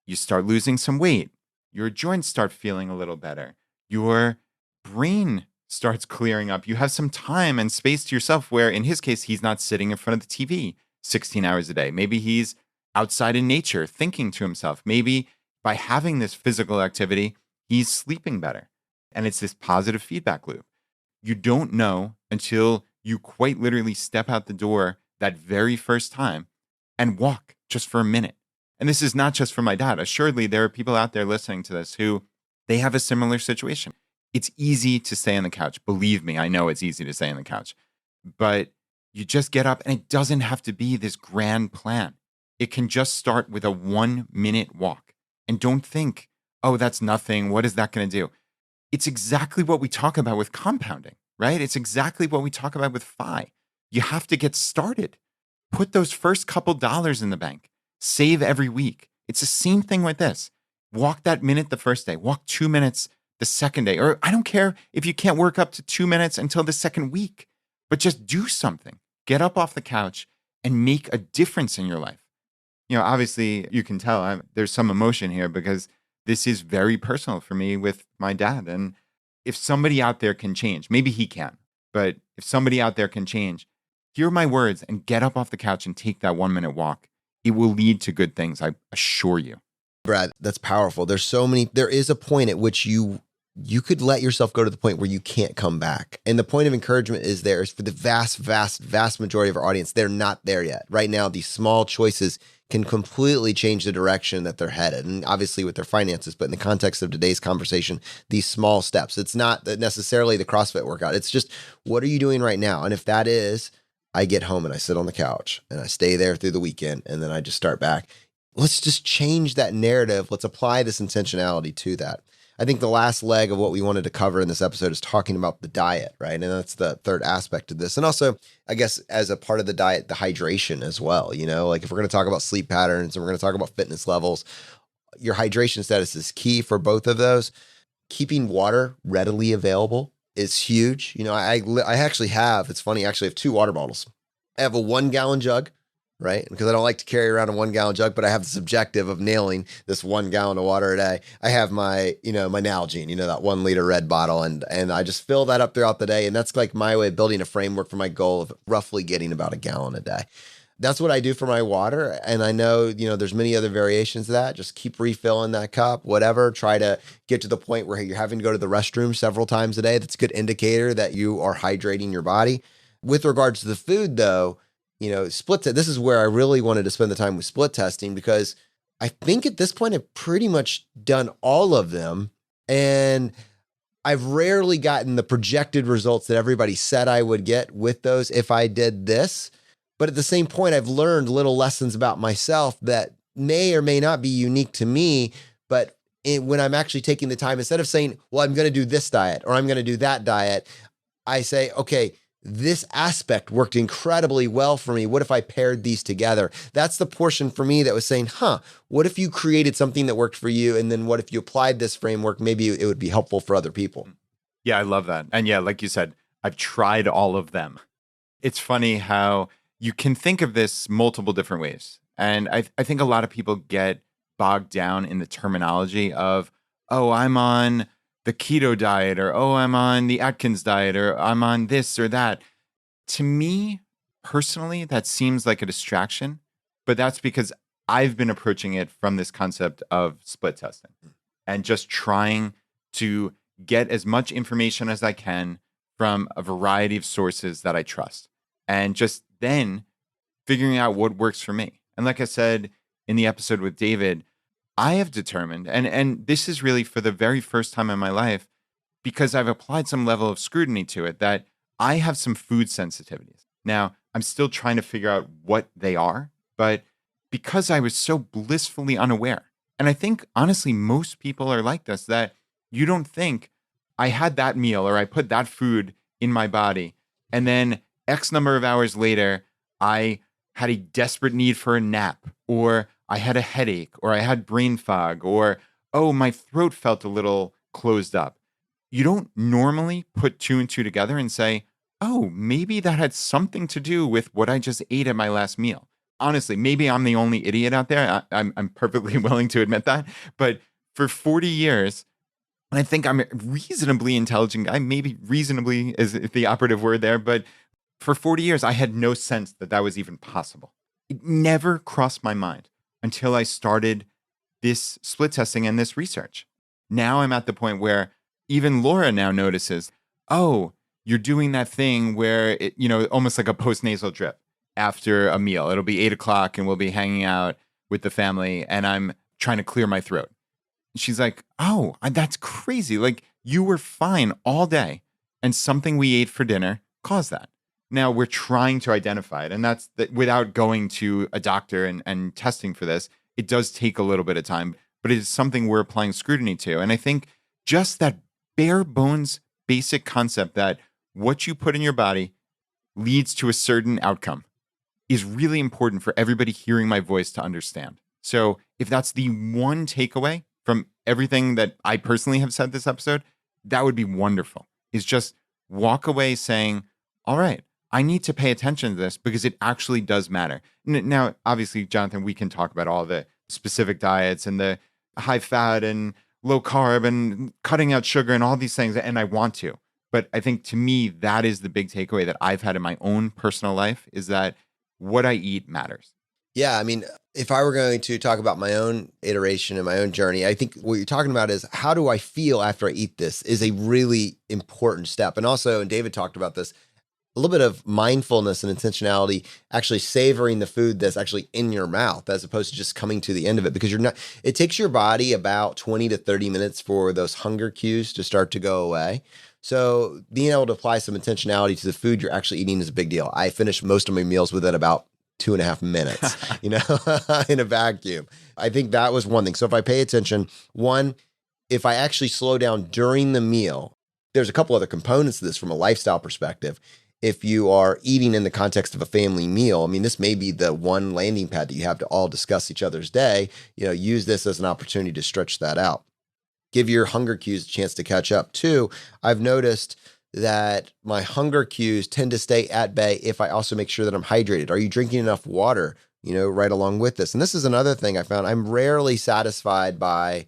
You start losing some weight. Your joints start feeling a little better. Your brain starts clearing up. You have some time and space to yourself where, in his case, he's not sitting in front of the TV 16 hours a day. Maybe he's outside in nature thinking to himself. Maybe by having this physical activity, he's sleeping better. And it's this positive feedback loop. You don't know until you quite literally step out the door that very first time and walk just for a minute. And this is not just for my dad. Assuredly, there are people out there listening to this who they have a similar situation. It's easy to stay on the couch. Believe me, I know it's easy to stay on the couch. But you just get up, and it doesn't have to be this grand plan. It can just start with a 1-minute walk. And don't think, oh, that's nothing. What is that going to do? It's exactly what we talk about with compounding, right? It's exactly what we talk about with FI. You have to get started. Put those first couple dollars in the bank. Save every week. It's the same thing with this. Walk that minute the first day. Walk 2 minutes the second day. Or I don't care if you can't work up to 2 minutes until the second week, but just do something. Get up off the couch and make a difference in your life. You know, obviously you can tell there's some emotion here because this is very personal for me with my dad. And if somebody out there can change, maybe he can, but if somebody out there can change, hear my words and get up off the couch and take that 1-minute walk. It will lead to good things, I assure you. Brad, that's powerful. There is a point at which you could let yourself go to the point where you can't come back. And the point of encouragement is for the vast, vast, vast majority of our audience. They're not there yet. Right now, these small choices can completely change the direction that they're headed. And obviously with their finances, but in the context of today's conversation, these small steps, it's not necessarily the CrossFit workout. It's just, what are you doing right now? And if that is, I get home and I sit on the couch and I stay there through the weekend and then I just start back. Let's just change that narrative. Let's apply this intentionality to that. I think the last leg of what we wanted to cover in this episode is talking about the diet, right? And that's the third aspect of this. And also, I guess, as a part of the diet, the hydration as well. You know, like if we're going to talk about sleep patterns and we're going to talk about fitness levels, your hydration status is key for both of those. Keeping water readily available is huge. You know, I actually have, it's funny, I actually have 2 water bottles. I have a 1-gallon jug, right? Because I don't like to carry around a 1-gallon jug, but I have this objective of nailing this 1 gallon of water a day. I have my, my Nalgene, that 1 liter red bottle. And I just fill that up throughout the day. And that's like my way of building a framework for my goal of roughly getting about a gallon a day. That's what I do for my water. And I know, there's many other variations of that. Just keep refilling that cup, whatever. Try to get to the point where you're having to go to the restroom several times a day. That's a good indicator that you are hydrating your body. With regards to the food, though, this is where I really wanted to spend the time with split testing, because I think at this point I've pretty much done all of them. And I've rarely gotten the projected results that everybody said I would get with those if I did this. But at the same point, I've learned little lessons about myself that may or may not be unique to me. But when I'm actually taking the time, instead of saying, well, I'm going to do this diet or I'm going to do that diet, I say, okay, this aspect worked incredibly well for me. What if I paired these together? That's the portion for me that was saying, what if you created something that worked for you? And then what if you applied this framework? Maybe it would be helpful for other people. Yeah, I love that. And yeah, like you said, I've tried all of them. It's funny how you can think of this multiple different ways. And I think a lot of people get bogged down in the terminology of, oh, I'm on the keto diet, or, oh, I'm on the Atkins diet, or I'm on this or that. To me, personally, that seems like a distraction, but that's because I've been approaching it from this concept of split testing and just trying to get as much information as I can from a variety of sources that I trust, and just then figuring out what works for me. And like I said in the episode with David, I have determined, and this is really for the very first time in my life, because I've applied some level of scrutiny to it, that I have some food sensitivities. Now, I'm still trying to figure out what they are, but because I was so blissfully unaware, and I think, honestly, most people are like this, that you don't think, I had that meal or I put that food in my body, and then X number of hours later, I had a desperate need for a nap, or I had a headache, or I had brain fog, or, oh, my throat felt a little closed up. You don't normally put two and two together and say, oh, maybe that had something to do with what I just ate at my last meal. Honestly, maybe I'm the only idiot out there. I'm perfectly willing to admit that. But for 40 years, and I think I'm a reasonably intelligent guy, maybe reasonably is the operative word there, but for 40 years, I had no sense that that was even possible. It never crossed my mind until I started this split testing and this research. Now I'm at the point where even Laura now notices, oh, you're doing that thing where it, almost like a postnasal drip after a meal. It'll be 8 o'clock and we'll be hanging out with the family and I'm trying to clear my throat. She's like, oh, that's crazy. Like, you were fine all day and something we ate for dinner caused that. Now we're trying to identify it. And that's without going to a doctor and testing for this. It does take a little bit of time, but it is something we're applying scrutiny to. And I think just that bare bones basic concept that what you put in your body leads to a certain outcome is really important for everybody hearing my voice to understand. So if that's the one takeaway from everything that I personally have said this episode, that would be wonderful. Is just walk away saying, all right, I need to pay attention to this because it actually does matter. Now, obviously, Jonathan, we can talk about all the specific diets and the high fat and low carb and cutting out sugar and all these things, and I want to. But I think to me, that is the big takeaway that I've had in my own personal life is that what I eat matters. Yeah, I mean, if I were going to talk about my own iteration and my own journey, I think what you're talking about is how do I feel after I eat this is a really important step. And also, and David talked about this, a little bit of mindfulness and intentionality, actually savoring the food that's actually in your mouth as opposed to just coming to the end of it, because it takes your body about 20 to 30 minutes for those hunger cues to start to go away. So being able to apply some intentionality to the food you're actually eating is a big deal. I finish most of my meals within about 2.5 minutes, in a vacuum. I think that was one thing. So if I pay attention, one, if I actually slow down during the meal, there's a couple other components to this from a lifestyle perspective. If you are eating in the context of a family meal, I mean, this may be the one landing pad that you have to all discuss each other's day. Use this as an opportunity to stretch that out. Give your hunger cues a chance to catch up. Two, I've noticed that my hunger cues tend to stay at bay if I also make sure that I'm hydrated. Are you drinking enough water, right along with this? And this is another thing I found. I'm rarely satisfied by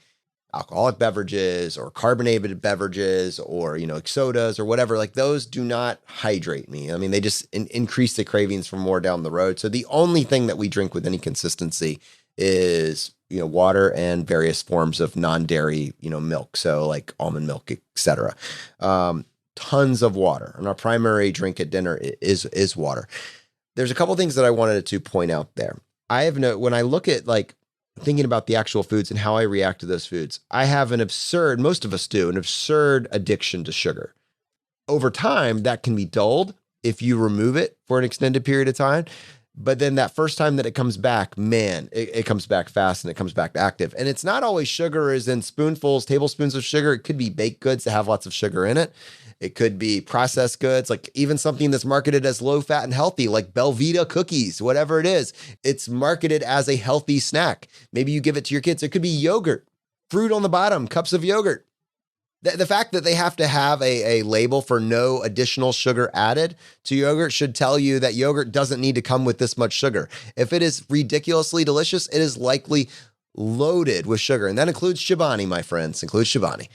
alcoholic beverages or carbonated beverages or, sodas or whatever. Like those do not hydrate me. I mean, they just increase the cravings for more down the road. So the only thing that we drink with any consistency is, water and various forms of non-dairy, milk. So like almond milk, etc. Tons of water. And our primary drink at dinner is water. There's a couple things that I wanted to point out there. When I look at thinking about the actual foods and how I react to those foods, I have most of us do, an absurd addiction to sugar. Over time, that can be dulled if you remove it for an extended period of time. But then that first time that it comes back, man, it comes back fast and it comes back active. And it's not always sugar as in spoonfuls, tablespoons of sugar. It could be baked goods that have lots of sugar in it. It could be processed goods, like even something that's marketed as low fat and healthy, like Belvita cookies, whatever it is. It's marketed as a healthy snack. Maybe you give it to your kids. It could be yogurt, fruit on the bottom, cups of yogurt. The fact that they have to have a label for no additional sugar added to yogurt should tell you that yogurt doesn't need to come with this much sugar. If it is ridiculously delicious, it is likely loaded with sugar. And that includes Chobani, my friends, includes Chobani.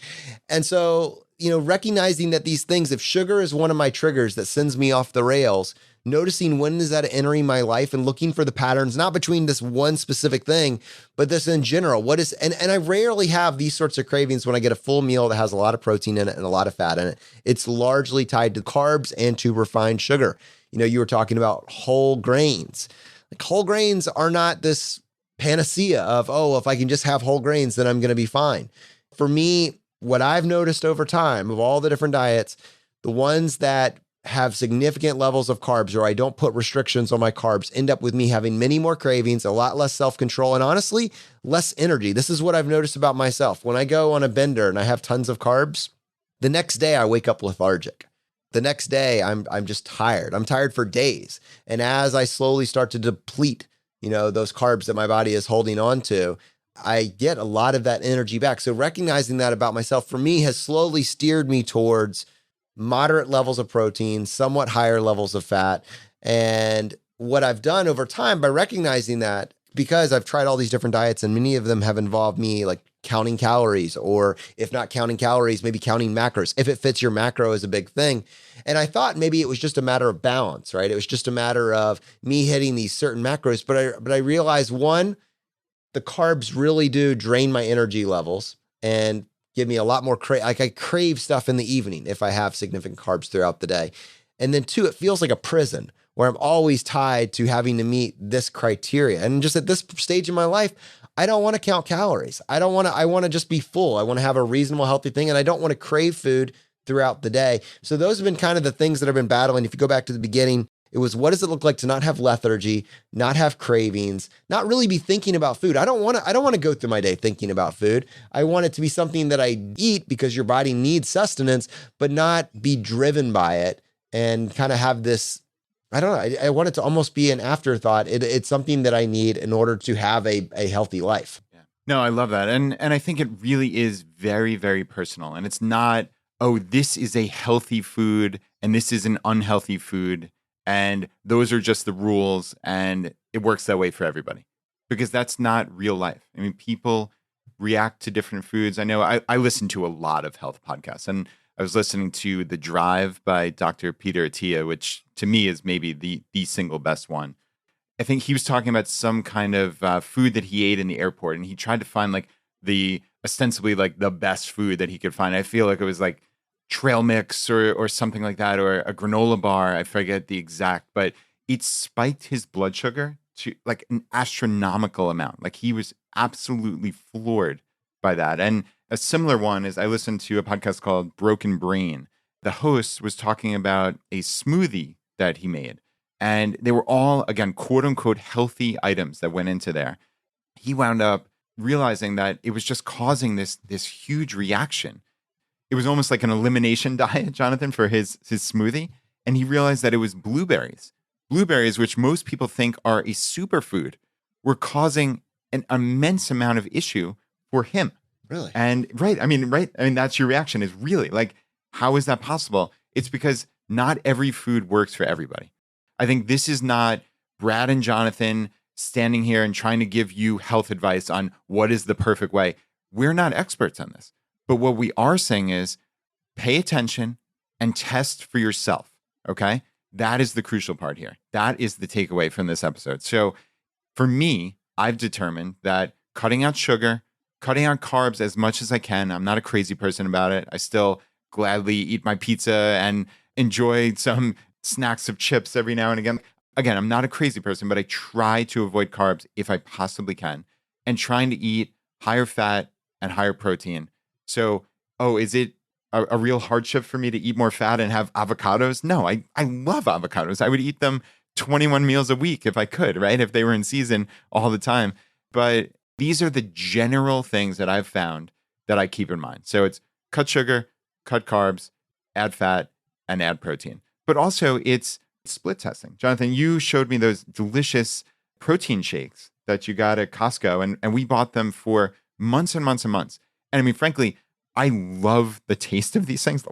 And so, recognizing that these things, if sugar is one of my triggers that sends me off the rails, noticing when is that entering my life and looking for the patterns, not between this one specific thing, but this in general. And I rarely have these sorts of cravings when I get a full meal that has a lot of protein in it and a lot of fat in it. It's largely tied to carbs and to refined sugar. You were talking about whole grains. Like whole grains are not this panacea of, if I can just have whole grains, then I'm going to be fine. For me, what I've noticed over time of all the different diets, the ones that have significant levels of carbs or I don't put restrictions on my carbs end up with me having many more cravings, a lot less self-control, and honestly, less energy. This is what I've noticed about myself. When I go on a bender and I have tons of carbs, the next day I wake up lethargic. The next day I'm just tired. I'm tired for days. And as I slowly start to deplete those carbs that my body is holding on to, I get a lot of that energy back. So recognizing that about myself for me has slowly steered me towards moderate levels of protein, somewhat higher levels of fat. And what I've done over time by recognizing that, because I've tried all these different diets and many of them have involved me like counting calories, or if not counting calories, maybe counting macros. If it fits your macro is a big thing. And I thought maybe it was just a matter of balance, right? It was just a matter of me hitting these certain macros. But I realized, one, the carbs really do drain my energy levels and give me a lot more I crave stuff in the evening if I have significant carbs throughout the day. And then two, it feels like a prison where I'm always tied to having to meet this criteria. And just at this stage in my life, I don't want to count calories. I want to just be full. I want to have a reasonable, healthy thing. And I don't want to crave food throughout the day. So those have been kind of the things that I've been battling. If you go back to the beginning, it was, what does it look like to not have lethargy, not have cravings, not really be thinking about food? I don't want to go through my day thinking about food. I want it to be something that I eat because your body needs sustenance, but not be driven by it and kind of have this, I don't know. I want it to almost be an afterthought. It's something that I need in order to have a healthy life. Yeah. No, I love that. And I think it really is very, very personal. And it's not, oh, this is a healthy food and this is an unhealthy food, and those are just the rules, and it works that way for everybody, because that's not real life. I mean, people react to different foods. I know I listen to a lot of health podcasts, and I was listening to The Drive by Dr. Peter Attia, which to me is maybe the single best one. I think he was talking about some kind of food that he ate in the airport, and he tried to find like the ostensibly like the best food that he could find. I feel like it was like trail mix or something like that, or a granola bar. I forget the exact, but it spiked his blood sugar to like an astronomical amount. Like he was absolutely floored by that. And a similar one is I listened to a podcast called Broken Brain. The host was talking about a smoothie that he made, and they were all, again, quote unquote, healthy items that went into there. He wound up realizing that it was just causing this huge reaction. It was almost like an elimination diet, Jonathan, for his smoothie. And he realized that it was blueberries. Blueberries, which most people think are a superfood, were causing an immense amount of issue for him. Really? And right. I mean, that's your reaction, is really like, how is that possible? It's because not every food works for everybody. I think this is not Brad and Jonathan standing here and trying to give you health advice on what is the perfect way. We're not experts on this. But what we are saying is pay attention and test for yourself, okay? That is the crucial part here. That is the takeaway from this episode. So for me, I've determined that cutting out sugar, cutting out carbs as much as I can. I'm not a crazy person about it. I still gladly eat my pizza and enjoy some snacks of chips every now and again. Again, I'm not a crazy person, but I try to avoid carbs if I possibly can, and trying to eat higher fat and higher protein. So, is it a real hardship for me to eat more fat and have avocados? No, I love avocados. I would eat them 21 meals a week if I could, right? If they were in season all the time. But these are the general things that I've found that I keep in mind. So it's cut sugar, cut carbs, add fat, and add protein. But also it's split testing. Jonathan, you showed me those delicious protein shakes that you got at Costco, and we bought them for months and months and months. And I mean, frankly, I love the taste of these things.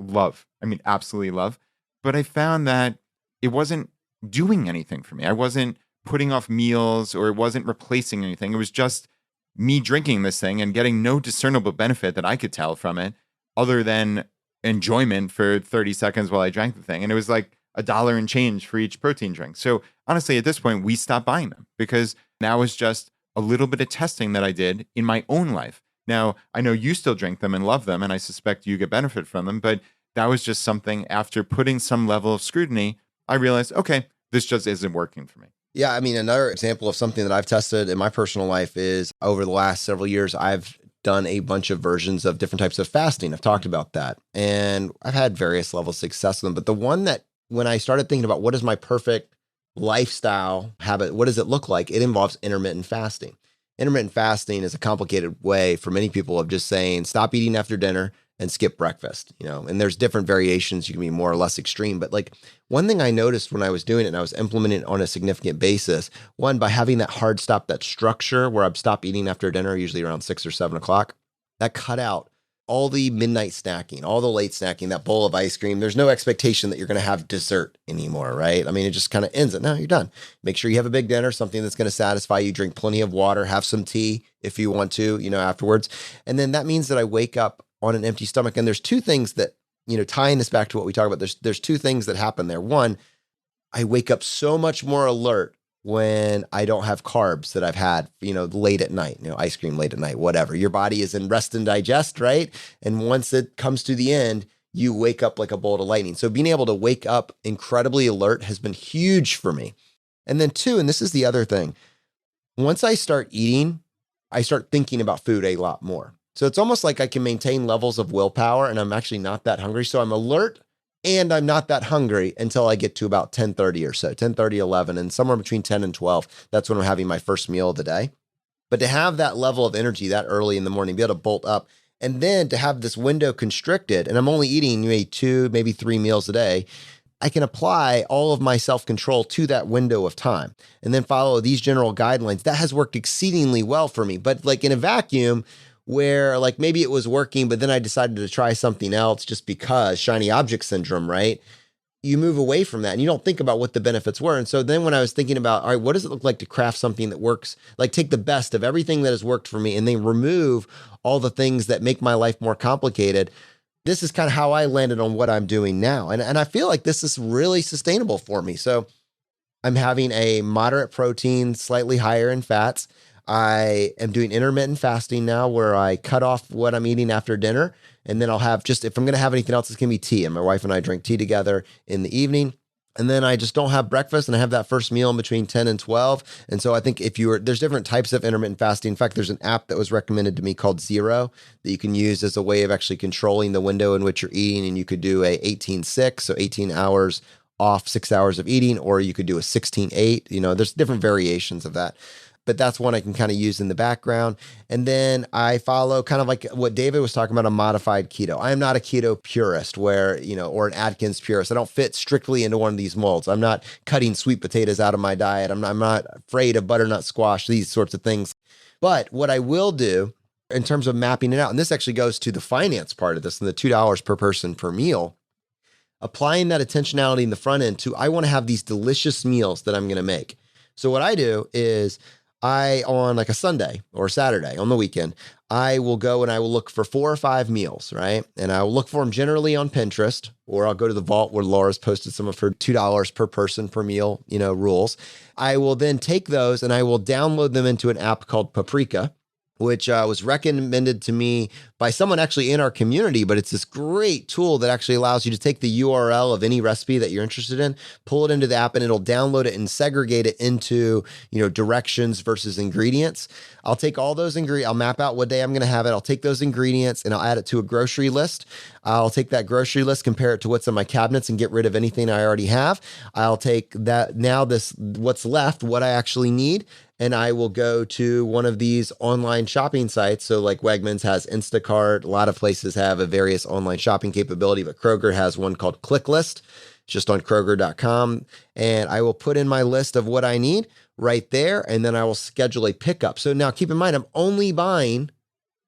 Absolutely love. But I found that it wasn't doing anything for me. I wasn't putting off meals, or it wasn't replacing anything. It was just me drinking this thing and getting no discernible benefit that I could tell from it, other than enjoyment for 30 seconds while I drank the thing. And it was like $1 and change for each protein drink. So honestly, at this point, we stopped buying them, because now it's just a little bit of testing that I did in my own life. Now, I know you still drink them and love them, and I suspect you get benefit from them, but that was just something, after putting some level of scrutiny, I realized, okay, this just isn't working for me. Yeah, I mean, another example of something that I've tested in my personal life is, over the last several years, I've done a bunch of versions of different types of fasting. I've talked about that, and I've had various levels of success with them. But the one that, when I started thinking about what is my perfect lifestyle habit, what does it look like? It involves intermittent fasting. Intermittent fasting is a complicated way for many people of just saying, stop eating after dinner and skip breakfast, and there's different variations. You can be more or less extreme, but like one thing I noticed when I was doing it and I was implementing it on a significant basis, one, by having that hard stop, that structure where I'd stop eating after dinner, usually around 6 or 7 o'clock, that cut out all the midnight snacking, all the late snacking, that bowl of ice cream. There's no expectation that you're going to have dessert anymore, right? I mean, it just kind of ends it. No, you're done. Make sure you have a big dinner, something that's going to satisfy you. Drink plenty of water, have some tea if you want to, afterwards. And then that means that I wake up on an empty stomach. And there's two things that, tying this back to what we talk about, there's two things that happen there. One, I wake up so much more alert when I don't have carbs that I've had, late at night, ice cream late at night, whatever. Your body is in rest and digest, right? And once it comes to the end, you wake up like a bolt of lightning. So being able to wake up incredibly alert has been huge for me. And then two, and this is the other thing, once I start eating, I start thinking about food a lot more. So it's almost like I can maintain levels of willpower and I'm actually not that hungry. So I'm alert and I'm not that hungry until I get to about 10:30 or so, 10:30, 11, and somewhere between 10 and 12. That's when I'm having my first meal of the day. But to have that level of energy that early in the morning, be able to bolt up, and then to have this window constricted, and I'm only eating maybe 2, maybe 3 meals a day, I can apply all of my self-control to that window of time and then follow these general guidelines. That has worked exceedingly well for me. But like in a vacuum, where like maybe it was working, but then I decided to try something else just because shiny object syndrome, right? You move away from that and you don't think about what the benefits were. And so then when I was thinking about, all right, what does it look like to craft something that works? Like take the best of everything that has worked for me and then remove all the things that make my life more complicated. This is kind of how I landed on what I'm doing now. And I feel like this is really sustainable for me. So I'm having a moderate protein, slightly higher in fats. I am doing intermittent fasting now where I cut off what I'm eating after dinner. And then I'll have if I'm going to have anything else, it's going to be tea. And my wife and I drink tea together in the evening. And then I just don't have breakfast and I have that first meal in between 10 and 12. And so I think there's different types of intermittent fasting. In fact, there's an app that was recommended to me called Zero that you can use as a way of actually controlling the window in which you're eating. And you could do a 18-6, so 18 hours off, 6 hours of eating, or you could do a 16-8. There's different variations of that. But that's one I can kind of use in the background. And then I follow kind of like what David was talking about, a modified keto. I am not a keto purist or an Atkins purist. I don't fit strictly into one of these molds. I'm not cutting sweet potatoes out of my diet. I'm not afraid of butternut squash, these sorts of things. But what I will do in terms of mapping it out, and this actually goes to the finance part of this and the $2 per person per meal, applying that intentionality in the front end to, I want to have these delicious meals that I'm going to make. So what I do is on like a Sunday or Saturday on the weekend, I will go and I will look for 4 or 5 meals, right? And I will look for them generally on Pinterest, or I'll go to the vault where Laura's posted some of her $2 per person per meal, rules. I will then take those and I will download them into an app called Paprika, which was recommended to me by someone actually in our community, but it's this great tool that actually allows you to take the URL of any recipe that you're interested in, pull it into the app, and it'll download it and segregate it into, directions versus ingredients. I'll take all those ingredients, I'll map out what day I'm going to have it. I'll take those ingredients and I'll add it to a grocery list. I'll take that grocery list, compare it to what's in my cabinets and get rid of anything I already have. I'll take that what's left, what I actually need, and I will go to one of these online shopping sites. So like Wegmans has Instacart. A lot of places have a various online shopping capability, but Kroger has one called ClickList, just on Kroger.com. And I will put in my list of what I need right there. And then I will schedule a pickup. So now keep in mind, I'm only buying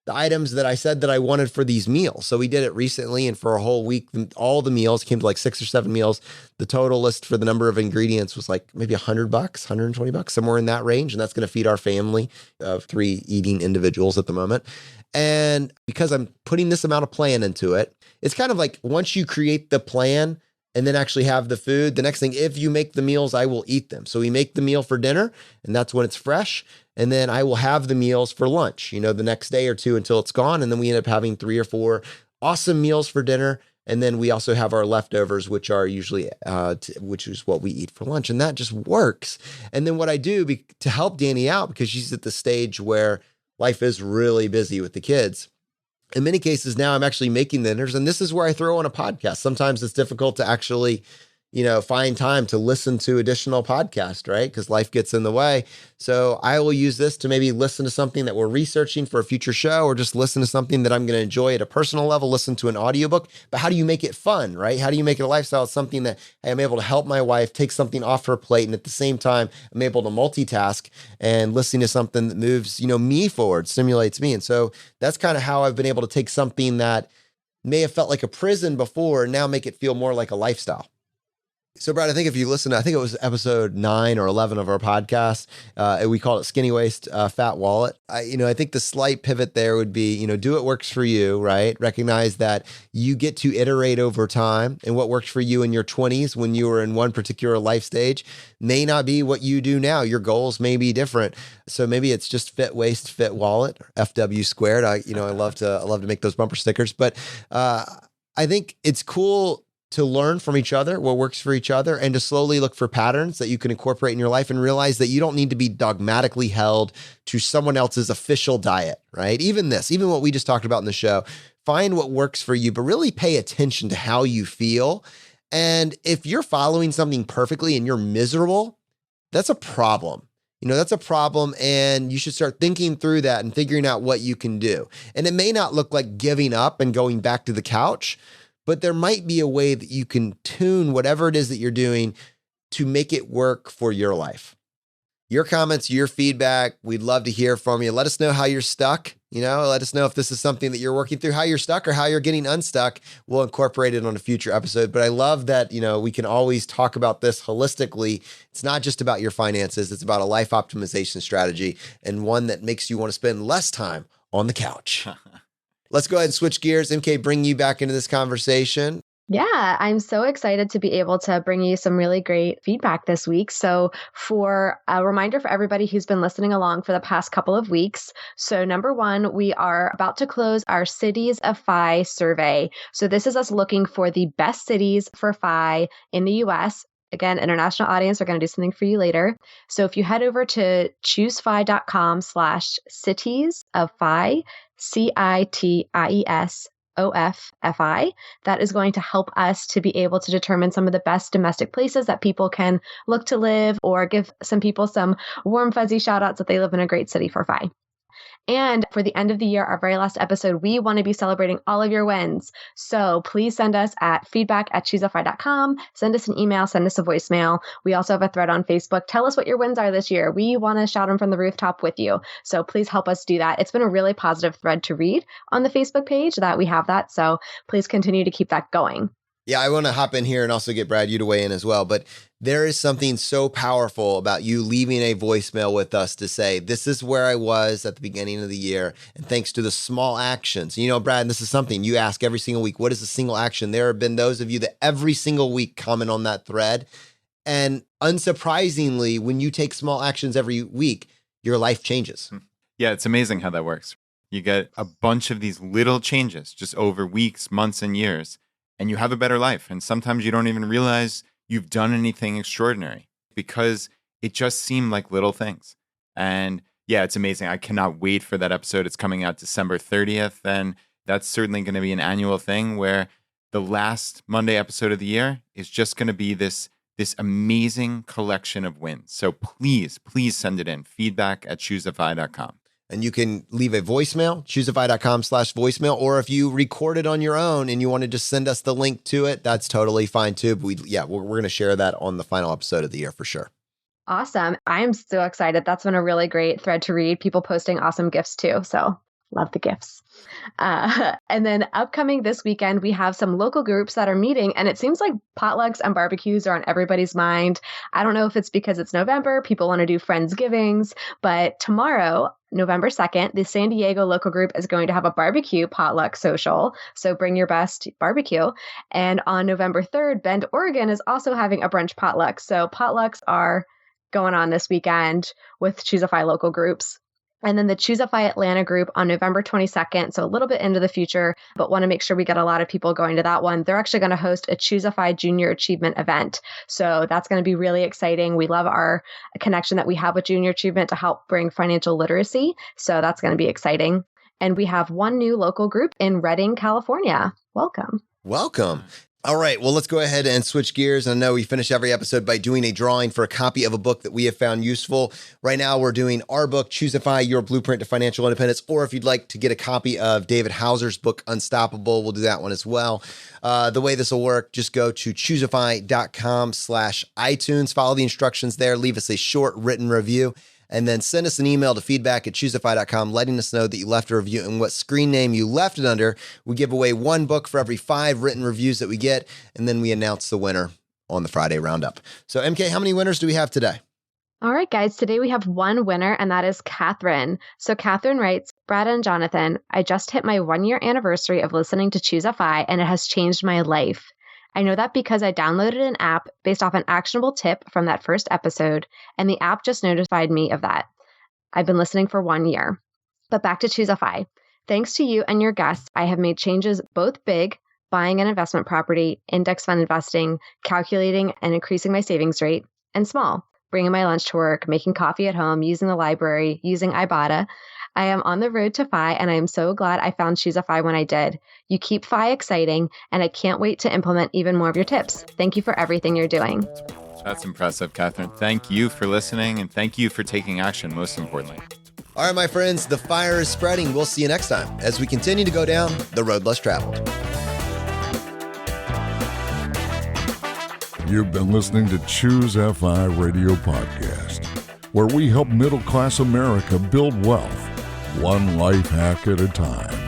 the items that I said that I wanted for these meals. So we did it recently, and for a whole week, all the meals came to like 6 or 7 meals. The total list for the number of ingredients was like maybe $100, $120, somewhere in that range. And that's going to feed our family of 3 eating individuals at the moment. And because I'm putting this amount of plan into it, it's kind of like once you create the plan and then actually have the food, the next thing, if you make the meals, I will eat them. So we make the meal for dinner, and that's when it's fresh. And then I will have the meals for lunch, the next day or two until it's gone. And then we end up having 3 or 4 awesome meals for dinner. And then we also have our leftovers, which are usually, which is what we eat for lunch. And that just works. And then what I do to help Danny out, because she's at the stage where life is really busy with the kids, in many cases now I'm actually making the dinners. And this is where I throw on a podcast. Sometimes it's difficult to actually, find time to listen to additional podcasts, right? Because life gets in the way. So I will use this to maybe listen to something that we're researching for a future show, or just listen to something that I'm going to enjoy at a personal level, listen to an audiobook. But how do you make it fun, right? How do you make it a lifestyle? It's something that, hey, I'm able to help my wife take something off her plate. And at the same time, I'm able to multitask and listening to something that moves, me forward, stimulates me. And so that's kind of how I've been able to take something that may have felt like a prison before and now make it feel more like a lifestyle. So, Brad, I think if you listen, I think it was episode 9 or 11 of our podcast, we called it Skinny Waist, Fat Wallet. I think the slight pivot there would be, do what works for you, right? Recognize that you get to iterate over time, and what worked for you in your 20s when you were in one particular life stage may not be what you do now. Your goals may be different. So maybe it's just Fit Waist, Fit Wallet, FW squared. I love to make those bumper stickers, but I think it's cool to learn from each other, what works for each other, and to slowly look for patterns that you can incorporate in your life, and realize that you don't need to be dogmatically held to someone else's official diet, right? Even what we just talked about in the show, find what works for you, but really pay attention to how you feel. And if you're following something perfectly and you're miserable, that's a problem. That's a problem, and you should start thinking through that and figuring out what you can do. And it may not look like giving up and going back to the couch, but there might be a way that you can tune whatever it is that you're doing to make it work for your life. Your comments, your feedback, we'd love to hear from you. Let us know how you're stuck. Let us know if this is something that you're working through, how you're stuck or how you're getting unstuck. We'll incorporate it on a future episode. But I love that, we can always talk about this holistically. It's not just about your finances. It's about a life optimization strategy, and one that makes you want to spend less time on the couch. Let's go ahead and switch gears. MK, bring you back into this conversation. Yeah, I'm so excited to be able to bring you some really great feedback this week. So for a reminder for everybody who's been listening along for the past couple of weeks. So number 1, we are about to close our Cities of FI survey. So this is us looking for the best cities for FI in the US. Again, international audience, we're going to do something for you later. So if you head over to choosefi.com/cities of FI, CITIESOFFI, that is going to help us to be able to determine some of the best domestic places that people can look to live, or give some people some warm, fuzzy shout outs that they live in a great city for FI. And for the end of the year, our very last episode, we want to be celebrating all of your wins. So please send us at feedback@choosefi.com. Send us an email, send us a voicemail. We also have a thread on Facebook. Tell us what your wins are this year. We want to shout them from the rooftop with you. So please help us do that. It's been a really positive thread to read on the Facebook page that we have that. So please continue to keep that going. Yeah, I want to hop in here and also get Brad, you to weigh in as well. But there is something so powerful about you leaving a voicemail with us to say, this is where I was at the beginning of the year. And thanks to the small actions, Brad, this is something you ask every single week. What is a single action? There have been those of you that every single week comment on that thread. And unsurprisingly, when you take small actions every week, your life changes. Yeah, it's amazing how that works. You get a bunch of these little changes just over weeks, months, and years, and you have a better life. And sometimes you don't even realize you've done anything extraordinary because it just seemed like little things. And yeah, it's amazing. I cannot wait for that episode. It's coming out December 30th. And that's certainly going to be an annual thing where the last Monday episode of the year is just going to be this amazing collection of wins. So please send it in. feedback@choosefi.com. And you can leave a voicemail, choosefi.com/voicemail, or if you record it on your own and you want to just send us the link to it, that's totally fine too. But we're going to share that on the final episode of the year for sure. Awesome. I'm so excited. That's been a really great thread to read. People posting awesome gifts too. So love the gifts. And then upcoming this weekend, we have some local groups that are meeting, and it seems like potlucks and barbecues are on everybody's mind. I don't know if it's because it's November, people want to do Friendsgivings, but tomorrow, November 2nd, the San Diego local group is going to have a barbecue potluck social. So bring your best barbecue. And on November 3rd, Bend, Oregon is also having a brunch potluck. So potlucks are going on this weekend with Choosefi local groups. And then the Choosefi Atlanta group on November 22nd, so a little bit into the future, but want to make sure we get a lot of people going to that one. They're actually going to host a Choosefi Junior Achievement event. So that's going to be really exciting. We love our connection that we have with Junior Achievement to help bring financial literacy. So that's going to be exciting. And we have one new local group in Redding, California. Welcome. Welcome. All right, well, let's go ahead and switch gears. I know we finish every episode by doing a drawing for a copy of a book that we have found useful. Right now, we're doing our book, Choosify, Your Blueprint to Financial Independence, or if you'd like to get a copy of David Hauser's book, Unstoppable, we'll do that one as well. The way this will work, just go to choosify.com/iTunes, follow the instructions there, leave us a short written review, and then send us an email to feedback@choosify.com, letting us know that you left a review and what screen name you left it under. We give away one book for every 5 written reviews that we get, and then we announce the winner on the Friday roundup. So, MK, how many winners do we have today? All right, guys, today we have one winner, and that is Catherine. So Catherine writes, Brad and Jonathan, I just hit my 1-year anniversary of listening to Choosify, and it has changed my life. I know that because I downloaded an app based off an actionable tip from that first episode, and the app just notified me of that. I've been listening for 1 year. But back to Choosify. Thanks to you and your guests, I have made changes both big, buying an investment property, index fund investing, calculating and increasing my savings rate, and small, bringing my lunch to work, making coffee at home, using the library, using Ibotta. I am on the road to FI, and I am so glad I found Choosify when I did. You keep FI exciting, and I can't wait to implement even more of your tips. Thank you for everything you're doing. That's impressive, Catherine. Thank you for listening, and thank you for taking action, most importantly. All right, my friends, the fire is spreading. We'll see you next time as we continue to go down the road less traveled. You've been listening to Choose FI Radio Podcast, where we help middle-class America build wealth, one life hack at a time.